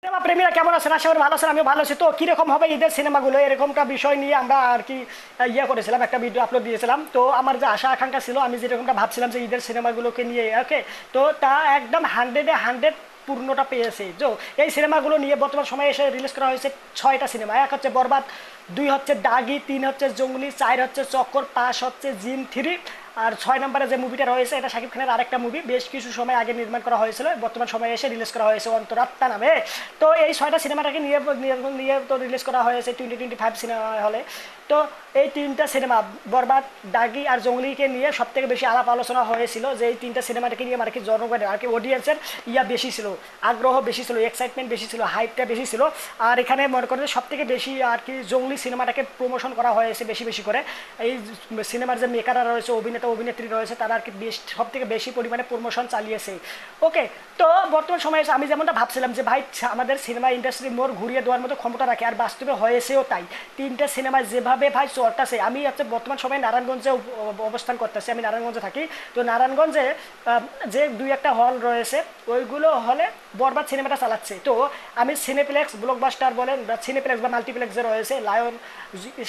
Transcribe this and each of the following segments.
Cinema প্রেমীরা কেমন আছেন? আশা করি ভালো আছেন, আমিও ভালো আছি। তো কিরকম হবে ঈদের সিনেমাগুলো, এরকমটা বিষয় নিয়ে আমরা আর কি করেছিলাম, একটা ভিডিও আপলোড দিয়েছিলাম। তো আমার যে আশা আকাঙ্ক্ষা ছিল, আমি যেরকমটা ভাবছিলাম যে ঈদের সিনেমাগুলোকে নিয়ে, ওকে, তো তা একদম 100-এ 100 পূর্ণটা পেয়েছে। তো এই সিনেমাগুলো নিয়ে বর্তমান সময়ে এসে রিলিজ করা হয়েছে 6টা সিনেমা। এক হচ্ছে বরবাদ, 2 হচ্ছে দাগি, 3 হচ্ছে জঙ্গলি, 4 হচ্ছে চক্কর, 5 হচ্ছে জিন 3, আর 6 নম্বরে যে মুভিটা রয়েছে এটা শাকিব খানের আরেকটা মুভি, বেশ কিছু সময় আগে নির্মাণ করা হয়েছিল, বর্তমান সময়ে এসে রিলিজ করা হয়েছে অন্তরাত্মা নামে। তো এই 6টা সিনেমাটাকে নিয়ে নিয়ে নিয়ে তো রিলিজ করা হয়েছে 2025 সিনেমা হলে। তো এই 3টা সিনেমা বরবাদ, দাগি আর জঙ্গলিকে নিয়ে সব থেকে বেশি আলাপ আলোচনা হয়েছিল, যে এই 3টা সিনেমাটাকে নিয়ে আর কি জনগণের আর কি অডিয়েন্সের বেশি ছিল, আগ্রহ বেশি ছিল, এক্সাইটমেন্ট বেশি ছিল, হাইপটা বেশি ছিল। আর এখানে মনে করেন সব থেকে বেশি আর কি জঙ্গলি সিনেমাটাকে প্রমোশন করা হয়েছে বেশি বেশি করে। এই সিনেমার যে মেকাররা রয়েছে, অভিনেতা অভিনেত্রী রয়েছে, তারা আর কি সব থেকে বেশি পরিমাণে প্রমোশন চালিয়েছে। ওকে, তো বর্তমান সময়ে আমি যেমনটা ভাবছিলাম যে ভাই আমাদের সিনেমা ইন্ডাস্ট্রি মোড় ঘুরিয়ে দেওয়ার মতো ক্ষমতা রাখে, আর বাস্তবে হয়েছেও তাই। 3টা সিনেমায় যেভাবে ভাই চলতেছে, আমি হচ্ছে বর্তমান সময়ে নারায়ণগঞ্জে অবস্থান করতেছি, আমি নারায়ণগঞ্জে থাকি। তো নারায়ণগঞ্জে যে 2-1টা হল রয়েছে, ওইগুলো হলে বরবাদ সিনেমাটা চালাচ্ছে। তো আমি সিনেপ্লেক্স, ব্লকবাস্টার বলেন বা সিনেপ্লেক্স বা মাল্টিপ্লেক্স যে রয়েছে, লায়ন,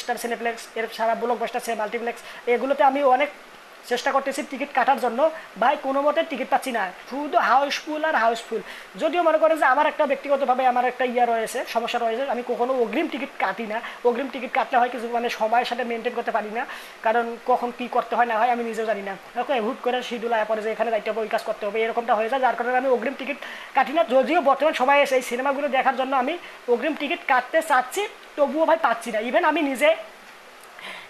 স্টার সিনেপ্লেক্স, এর সারা ব্লকবাস্টার মাল্টিপ্লেক্স, এগুলোতে আমি অনেক চেষ্টা করতেছি টিকিট কাটার জন্য। ভাই কোনো মতে টিকিট পাচ্ছি না, শুধু হাউসফুল আর হাউসফুল। যদিও মনে করেন যে আমার একটা ব্যক্তিগতভাবে আমার একটা রয়েছে, সমস্যা রয়েছে, আমি কখনো অগ্রিম টিকিট কাটি না। অগ্রিম টিকিট কাটলে হয় কিছু মানে সময়ের সাথে মেনটেন করতে পারি না, কারণ কখন কী করতে হয় না হয় আমি নিজেও জানি না। ওকে, হুট করে শিডিউল আয়া পরে যে এখানে যাইতে হবে, ওই কাজ করতে হবে, এরকমটা হয়ে যায়, যার কারণে আমি অগ্রিম টিকিট কাটি না। যদিও বর্তমান সময়ে এসে এই সিনেমাগুলো দেখার জন্য আমি অগ্রিম টিকিট কাটতে চাচ্ছি, তবুও ভাই পাচ্ছি না। ইভেন আমি নিজে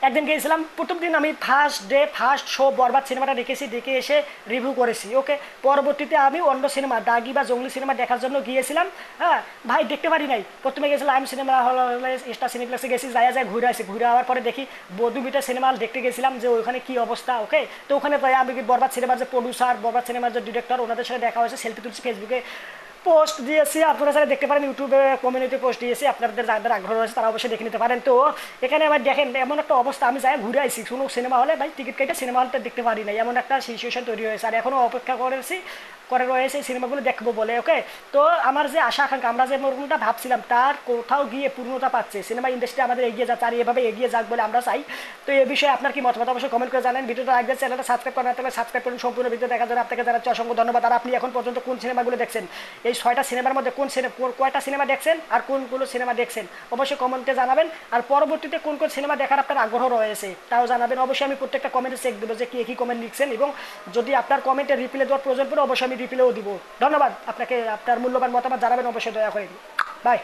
একদিন গিয়েছিলাম, প্রথম দিন আমি ফার্স্ট ডে ফার্স্ট শো বরবাদ সিনেমাটা দেখেছি, দেখে এসে রিভিউ করেছি। ওকে, পরবর্তীতে আমি অন্য সিনেমা দাগি বা জঙ্গলি সিনেমা দেখার জন্য গিয়েছিলাম। হ্যাঁ ভাই, দেখতে পারি নাই। প্রথমে গেছিলাম আমি সিনেমা হল, স্টার সিনেপ্লেক্সে গেছি, যায় ঘুরে আসি। ঘুরে হওয়ার পরে দেখি বধুবিটা সিনেমা হল দেখতে গেছিলাম যে ওইখানে কী অবস্থা। ওকে, তো ওখানে আমি বরবাদ সিনেমার যে প্রডিউসার, বরবাদ সিনেমার যে ডিরেক্টর, ওনাদের সাথে দেখা হয়েছে, সেলফি তুলছি, ফেসবুকে পোস্ট দিয়েছি, আপনারা যারা দেখতে পারেন, ইউটিউবে কমিউনিটি পোস্ট দিয়েছি, আপনাদের যাদের আগ্রহ রয়েছে তারা অবশ্যই দেখে নিতে পারেন। তো এখানে আবার দেখেন এমন একটা অবস্থা, আমি যাই ঘুরে আসি কোনো সিনেমা হলে, ভাই টিকিট কেটে সিনেমা হলটা দেখতে পারি না, এমন একটা সিচুয়েশন তৈরি হয়েছে। আর এখনও অপেক্ষা করেছি করে রয়েছে এই সিনেমাগুলো দেখবো বলে। ওকে, তো আমার যে আশা আকাঙ্ক্ষা, আমরা যে মরগুলোটা ভাবছিলাম, তার কোথাও গিয়ে পূর্ণতা পাচ্ছে। সিনেমা ইন্ডাস্ট্রি আমাদের এগিয়ে যাচ্ছে, আর এভাবে এগিয়ে যাক বলে আমরা চাই। তো এই বিষয়ে আপনার কি মতামত অবশ্যই কমেন্ট করে জানেন। ভিডিওটা লাইক দিয়ে চ্যানেলটা সাবস্ক্রাইব করেন, তাহলে সাবস্ক্রাইব করুন। সম্পূর্ণ ভিডিও দেখার জন্য আপনাকে জানাচ্ছি অসংখ্য ধন্যবাদ। আর আপনি এখন পর্যন্ত কোন সিনেমাগুলো দেখছেন, এই 6টা সিনেমার মধ্যে কয়টা সিনেমা দেখছেন আর কোনগুলো সিনেমা দেখছেন অবশ্যই কমেন্টে জানাবেন। আর পরবর্তীতে কোন কোন সিনেমা দেখার আপনার আগ্রহ রয়েছে তাও জানাবেন। অবশ্যই আমি প্রত্যেকটা কমেন্টে চেক দেবো যে কী কমেন্ট লিখছেন, এবং যদি আপনার কমেন্টে রিপ্লাই দেওয়ার প্রয়োজন পড়ে অবশ্যই আমি রিপ্লাইও দিব। ধন্যবাদ আপনাকে, আপনার মূল্যবান মতামত জানাবেন অবশ্যই, দয়া করে। বাই।